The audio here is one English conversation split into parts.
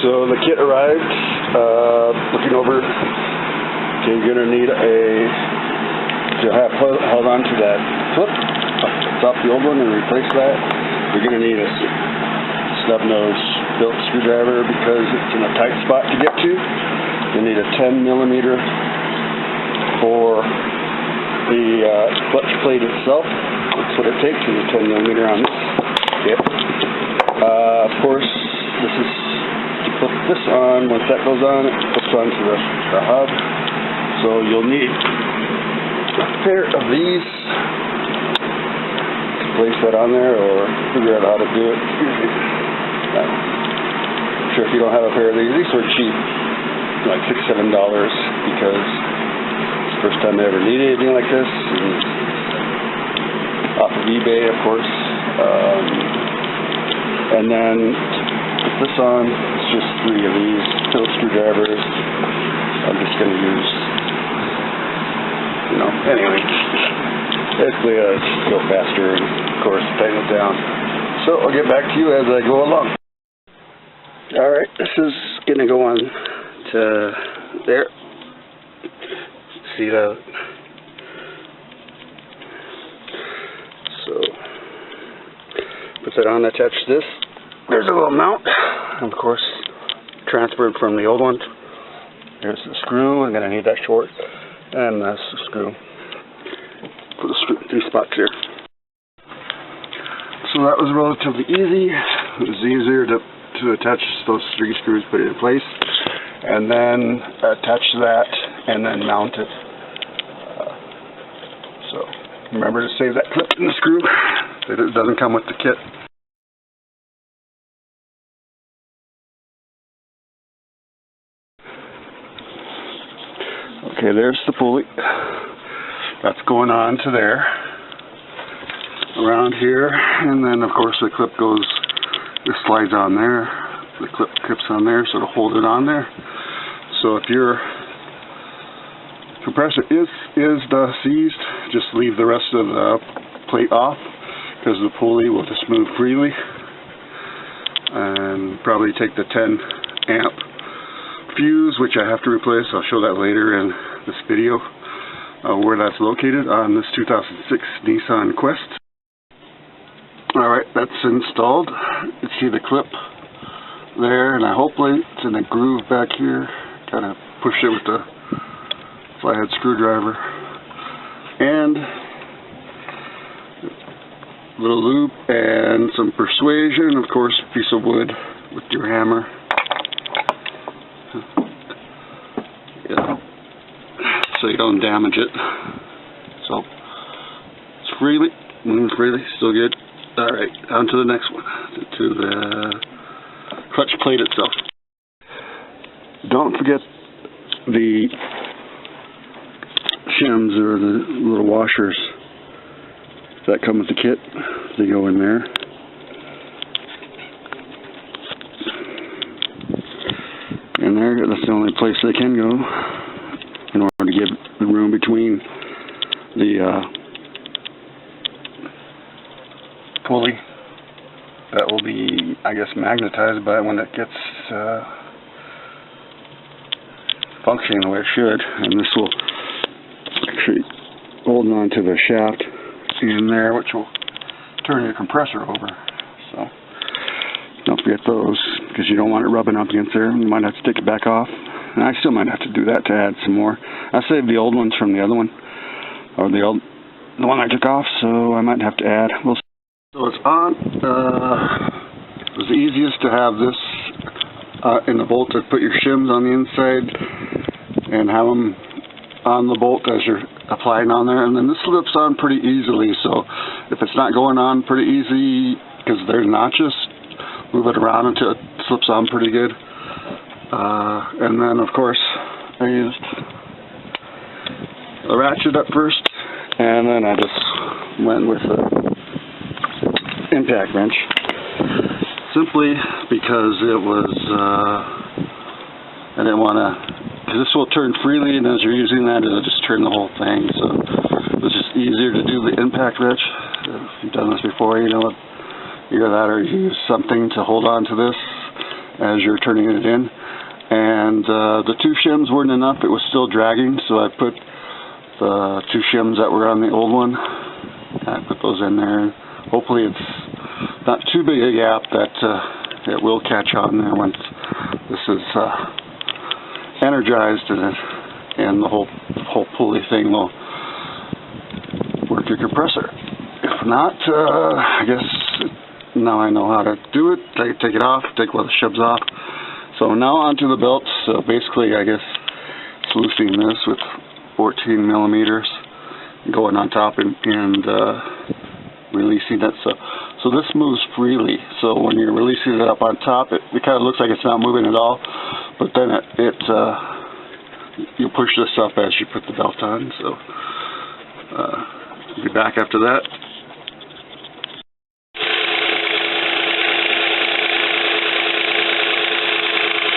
So the kit arrived. Looking over. Okay, you're gonna need to have held on to that clip. Drop the old one and replace that. You're gonna need a snub nose built screwdriver because it's in a tight spot to get to. You need a 10mm for the clutch plate itself. That's what it takes, is a 10mm on this kit. Of course, this is to put this on. Once that goes on, it clips onto the hub. So you'll need a pair of these to place that on there, or figure out how to do it. I'm sure if you don't have a pair of these are cheap, like $6-7, because it's the first time I ever needed anything like this, and off of eBay, of course. And then put this on. It's just 3 of these Phillips screwdrivers. I'm just going to use, anyway, basically go faster and, of course, tighten it down. So I'll get back to you as I go along. Alright, this is going to go on to there. See that? So, put that on, attach this. There's a little mount, of course, transferred from the old one. There's the screw. I'm going to need that short. And that's the screw. Put the 3 spots here. So that was relatively easy. It was easier to attach those 3 screws, put it in place, and then attach that, and then mount it. So remember to save that clip in the screw. It doesn't come with the kit. Okay, there's the pulley. That's going on to there, around here, and then of course the clip goes, it slides on there. The clip clips on there, so to hold it on there. So if your compressor is seized, just leave the rest of the plate off, because the pulley will just move freely. And probably take the 10 amp fuse, which I have to replace. I'll show that later in this video, where that's located on this 2006 Nissan Quest. Alright, that's installed. You see the clip there, and hopefully it's in a groove back here. Kind of push it with the flathead screwdriver. And a little loop and some persuasion, of course, a piece of wood with your hammer. So you don't damage it. So it's freely, moves freely, still good. Alright, on to the next one, to the clutch plate itself. Don't forget the shims, or the little washers that come with the kit. They go in there. And there, that's the only place they can go, in order to give the room between the pulley that will be, I guess, magnetized by when it gets functioning the way it should. And this will actually hold on to the shaft in there, which will turn your compressor over. So don't forget those, because you don't want it rubbing up against there. You might have to take it back off. And I still might have to do that to add some more. I saved the old ones from the other one, or the one I took off, so I might have to add. We'll see. So it's on. It was easiest to have this in the bolt, to put your shims on the inside and have them on the bolt as you're applying on there, and then this slips on pretty easily. So if it's not going on pretty easy because they're notches, move it around until it slips on pretty good. And then of course I used a ratchet at first, and then I just went with a impact wrench, simply because it was I didn't want to, because this will turn freely, and as you're using that, it'll just turn the whole thing. So it was just easier to do the impact wrench. If you've done this before, you know, either that or use something to hold on to this as you're turning it in. And the 2 shims weren't enough, it was still dragging, so I put the 2 shims that were on the old one. I put those in there. Hopefully it's not too big a gap that it will catch on there once this is energized, and the whole pulley thing will work your compressor. If not, I guess now I know how to do it. Take it off, take one of the shibs off. So now onto the belts. So basically, I guess sluicing this with 14 millimeters, going on top and releasing it. So this moves freely. So when you're releasing it up on top, it kind of looks like it's not moving at all. But then you push this up as you put the belt on. So be back after that.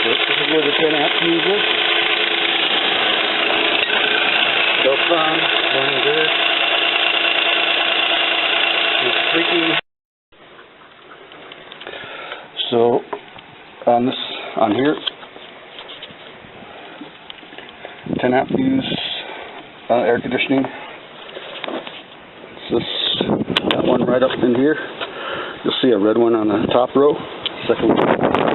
This is where the 10-amp fuse is. Belt's on, running good. It's freaking. So on here, 10-amp fuse, air conditioning. It's that one right up in here. You'll see a red one on the top row. Second one.